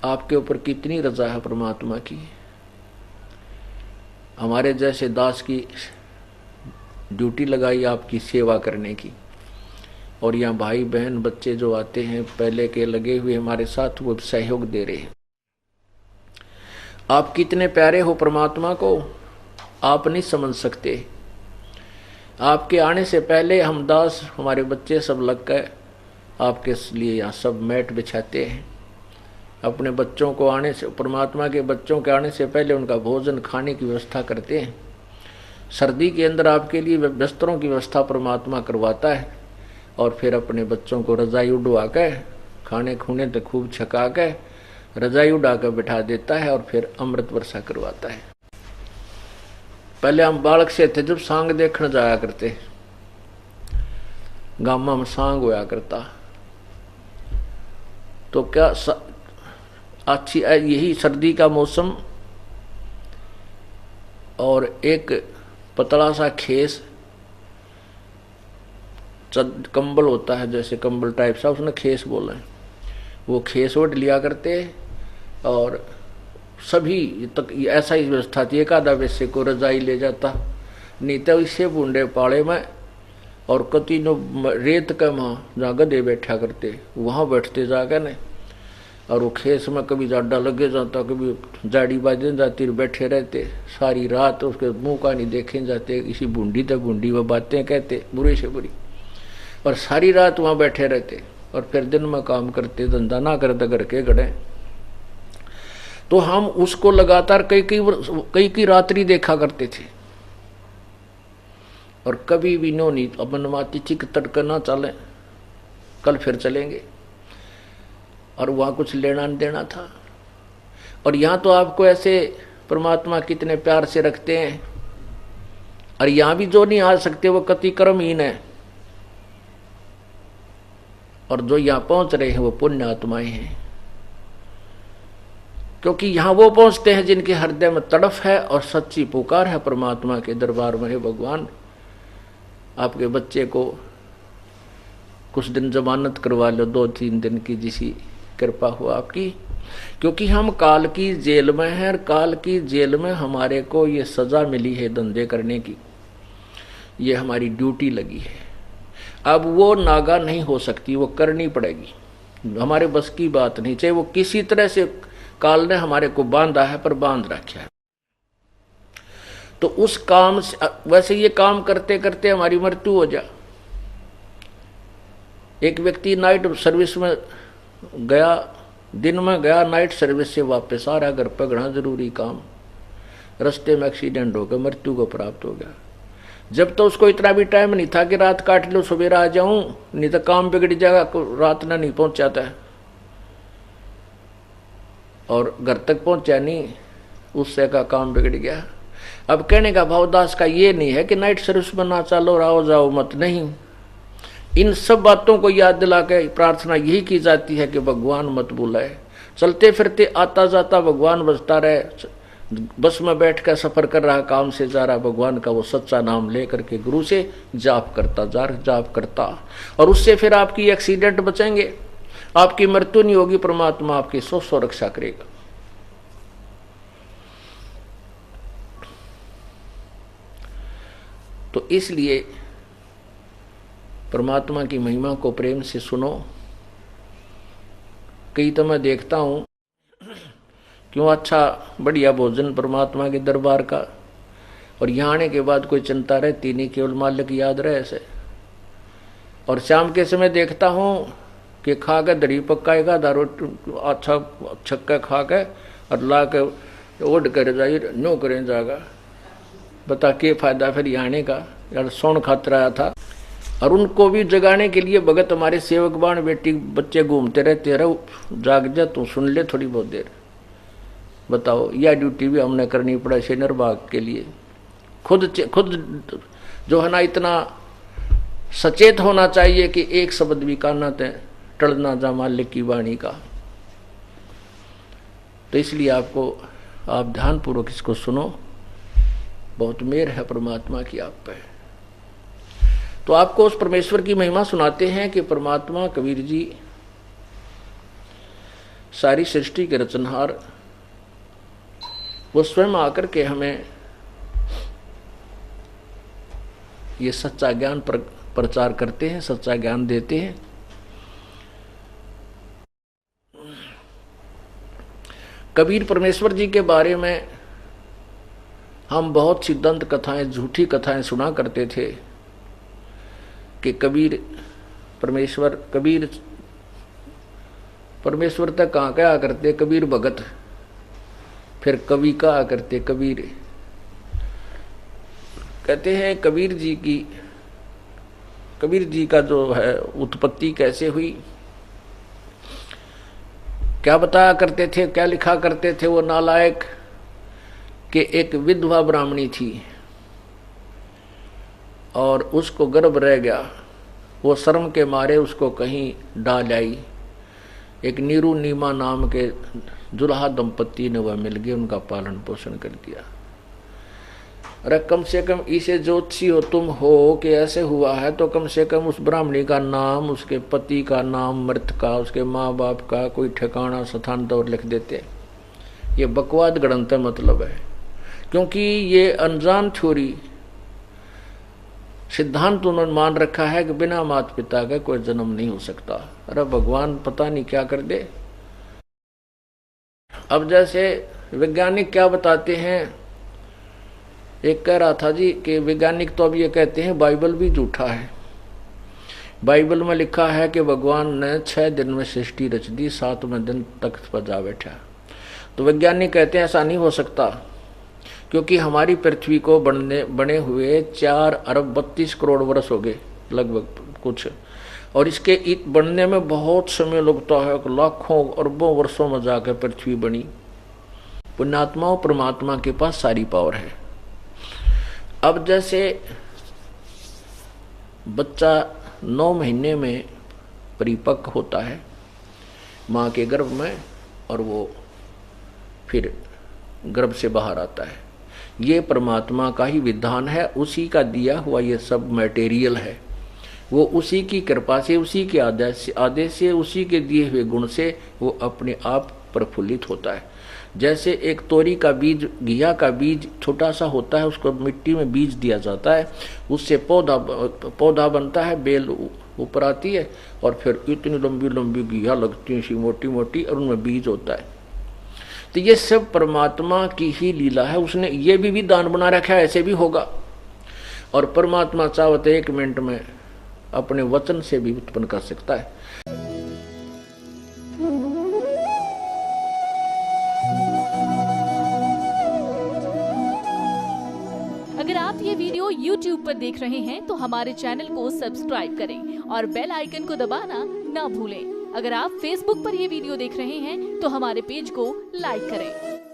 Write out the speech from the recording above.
आपके ऊपर कितनी रजा है परमात्मा की। हमारे जैसे दास की ड्यूटी लगाई आपकी सेवा करने की, और यहाँ भाई बहन बच्चे जो आते हैं पहले के लगे हुए हमारे साथ, वो सहयोग दे रहे हैं। आप कितने प्यारे हो परमात्मा को, आप नहीं समझ सकते। आपके आने से पहले हम दास, हमारे बच्चे सब लग गए आपके लिए यहाँ सब मैट बिछाते हैं। अपने बच्चों को आने से, परमात्मा के बच्चों के आने से पहले उनका भोजन खाने की व्यवस्था करते हैं। सर्दी के अंदर आपके लिए बिस्तरों की व्यवस्था परमात्मा करवाता है, और फिर अपने बच्चों को रजाई उड़वा के, खाने खूने तक खूब छका के रजाई उड़ा कर बिठा देता है, और फिर अमृत वर्षा करवाता है। पहले हम बालक से थे जब सांग देखने जाया करते, गामा में सांग होया करता, तो क्या अच्छी यही सर्दी का मौसम, और एक पतला सा खेस कंबल होता है, जैसे कंबल टाइप सा, उसने खेस बोला है, वो खेस ओढ़ लिया करते। और सभी तक ऐसा ही व्यवस्था थी, एक आधा वैसे को रजाई ले जाता, नहीं तो इससे बूंदे पाड़े में, और कति नो रेत का वहाँ जहाँ गधे बैठा करते वहाँ बैठते जाकर ने, और वो खेस में कभी जाडा लगे जाता, कभी जाड़ी बाजे जाती, बैठे रहते सारी रात, उसके मुंह का नहीं देखे जाते, इसी बूंदी तक बूंदी वो बातें कहते बुरी से बुरी, और सारी रात वहाँ बैठे रहते, और फिर दिन में काम करते, धंधा ना करते घर के गड़े। तो हम उसको लगातार कई रात्रि देखा करते थे, और कभी भी नो नहीं अपन माती चिक तड़का ना चले, कल फिर चलेंगे, और वहाँ कुछ लेना नहीं देना था। और यहाँ तो आपको ऐसे परमात्मा कितने प्यार से रखते हैं, और यहाँ भी जो नहीं आ सकते वो कति कर्महीन है, और जो यहाँ पहुँच रहे हैं वो पुण्य आत्माएं हैं, क्योंकि यहाँ वो पहुँचते हैं जिनके हृदय में तड़फ है और सच्ची पुकार है परमात्मा के दरबार में। हे भगवान, आपके बच्चे को कुछ दिन जमानत करवा लो, 2-3 दिन की, जिसी कृपा हो आपकी, क्योंकि हम काल की जेल में हैं, और काल की जेल में हमारे को ये सजा मिली है धंधे करने की, ये हमारी ड्यूटी लगी है। अब वो नागा नहीं हो सकती, वो करनी पड़ेगी, हमारे बस की बात नहीं, चाहे वो किसी तरह से काल ने हमारे को बांधा है, पर बांध रखा है। तो उस काम से, वैसे ये काम करते करते हमारी मृत्यु हो जा। एक व्यक्ति नाइट सर्विस में गया, दिन में गया, नाइट सर्विस से वापस आ रहा घर पर, घना जरूरी काम, रास्ते में एक्सीडेंट हो गया, मृत्यु को प्राप्त हो गया। जब तो उसको इतना भी टाइम नहीं था कि रात काट लो सवेरा आ जाऊं, नहीं तो काम बिगड़ जाएगा, रात ना नहीं पहुंचाता है, और घर तक पहुंचा नहीं, उससे का काम बिगड़ गया। अब कहने का भावदास का ये नहीं है कि नाइट सर्विस में ना चलो, आओ जाओ मत, नहीं। इन सब बातों को याद दिला के प्रार्थना यही की जाती है कि भगवान मत बुलाए, चलते फिरते आता जाता भगवान बजता रहे, बस में बैठ कर सफर कर रहा, काम से जा रहा, भगवान का वो सच्चा नाम ले करके गुरु से जाप करता जा, जाप करता, और उससे फिर आपकी एक्सीडेंट बचेंगे, आपकी मृत्यु नहीं होगी, परमात्मा आपकी सौ रक्षा करेगा। तो इसलिए परमात्मा की महिमा को प्रेम से सुनो। कई तो मैं देखता हूं क्यों अच्छा बढ़िया भोजन परमात्मा के दरबार का, और यहाँ आने के बाद कोई चिंता रहती नहीं, केवल मालिक याद रहे ऐसे। और शाम के समय देखता हूँ कि खा के दही पकाएगा, दारू अच्छा छक्का खा के और ला के ओढ़ कर जाइए, नो करें जाएगा, बता के फायदा फिर यहाँ आने का, यार सोन खातर आया था। और उनको भी जगाने के लिए भगत हमारे सेवक बाण बेटी बच्चे घूमते रहते, रहो जाग जा तू, सुन ले थोड़ी बहुत देर। बताओ, यह ड्यूटी भी हमने करनी पड़ा इसे निर्वाह के लिए। खुद जो है ना, इतना सचेत होना चाहिए कि एक शब्द भी काना ते टलना जा मालिक की वाणी का। तो इसलिए आपको, आप ध्यानपूर्वक इसको सुनो, बहुत मेहर है परमात्मा की आप पे। तो आपको उस परमेश्वर की महिमा सुनाते हैं कि परमात्मा कबीर जी सारी सृष्टि के रचनहार, वो स्वयं आकर के हमें ये सच्चा ज्ञान प्रचार करते हैं, सच्चा ज्ञान देते हैं। कबीर परमेश्वर जी के बारे में हम बहुत सी दंत कथाएं, झूठी कथाएं सुना करते थे कि कबीर परमेश्वर तक कहाँ क्या करते, कबीर भगत, फिर कवि कहा करते कबीर। कहते हैं कबीर जी का जो है उत्पत्ति कैसे हुई, क्या बताया करते थे, क्या लिखा करते थे वो नालायक, कि एक विधवा ब्राह्मणी थी और उसको गर्भ रह गया, वो शर्म के मारे उसको कहीं डाल आई। एक नीरू नीमा नाम के जुल्हा दंपत्ति ने वह मिल गए, उनका पालन पोषण कर दिया। अरे कम से कम इसे ज्योतिषी हो तुम हो कि ऐसे हुआ है, तो कम से कम उस ब्राह्मणी का नाम, उसके पति का नाम, मृत का, उसके माँ बाप का कोई ठिकाना स्थान तो लिख देते। ये बकवाद गणतंत्र मतलब है, क्योंकि ये अनजान छोरी सिद्धांत उन्होंने मान रखा है कि बिना माता पिता के कोई जन्म नहीं हो सकता। अरे भगवान पता नहीं क्या कर दे। अब जैसे वैज्ञानिक क्या बताते हैं, एक कह रहा था जी कि वैज्ञानिक तो अब ये कहते हैं बाइबल भी झूठा है। बाइबल में लिखा है कि भगवान ने 6 दिन में सृष्टि रच दी, 7वें दिन तख्त पर जा बैठा। तो वैज्ञानिक कहते हैं ऐसा नहीं हो सकता, क्योंकि हमारी पृथ्वी को बने हुए 4 अरब 32 करोड़ वर्ष हो गए लगभग कुछ, और इसके बनने में बहुत समय लगता है, लाखों अरबों वर्षों में जाकर पृथ्वी बनी। पुण्यात्माओं, परमात्मा के पास सारी पावर है। अब जैसे बच्चा 9 महीने में परिपक्व होता है माँ के गर्भ में, और वो फिर गर्भ से बाहर आता है, ये परमात्मा का ही विधान है, उसी का दिया हुआ ये सब मटेरियल है। वो उसी की कृपा से, उसी के आदेश से, उसी के दिए हुए गुण से वो अपने आप प्रफुल्लित होता है। जैसे एक तोरी का बीज, घिया का बीज छोटा सा होता है, उसको मिट्टी में बीज दिया जाता है, उससे पौधा बनता है, बेल ऊपर आती है, और फिर इतनी लंबी लंबी घिया लगती है, मोटी मोटी, और उनमें बीज होता है। तो ये सब परमात्मा की ही लीला है, उसने ये भी विधान बना रखा है, ऐसे भी होगा। और परमात्मा चाहो तो 1 मिनट में अपने वचन से भी उत्पन्न कर सकता है। अगर आप ये वीडियो YouTube पर देख रहे हैं तो हमारे चैनल को सब्सक्राइब करें और बेल आइकन को दबाना ना भूलें। अगर आप Facebook पर ये वीडियो देख रहे हैं तो हमारे पेज को लाइक करें।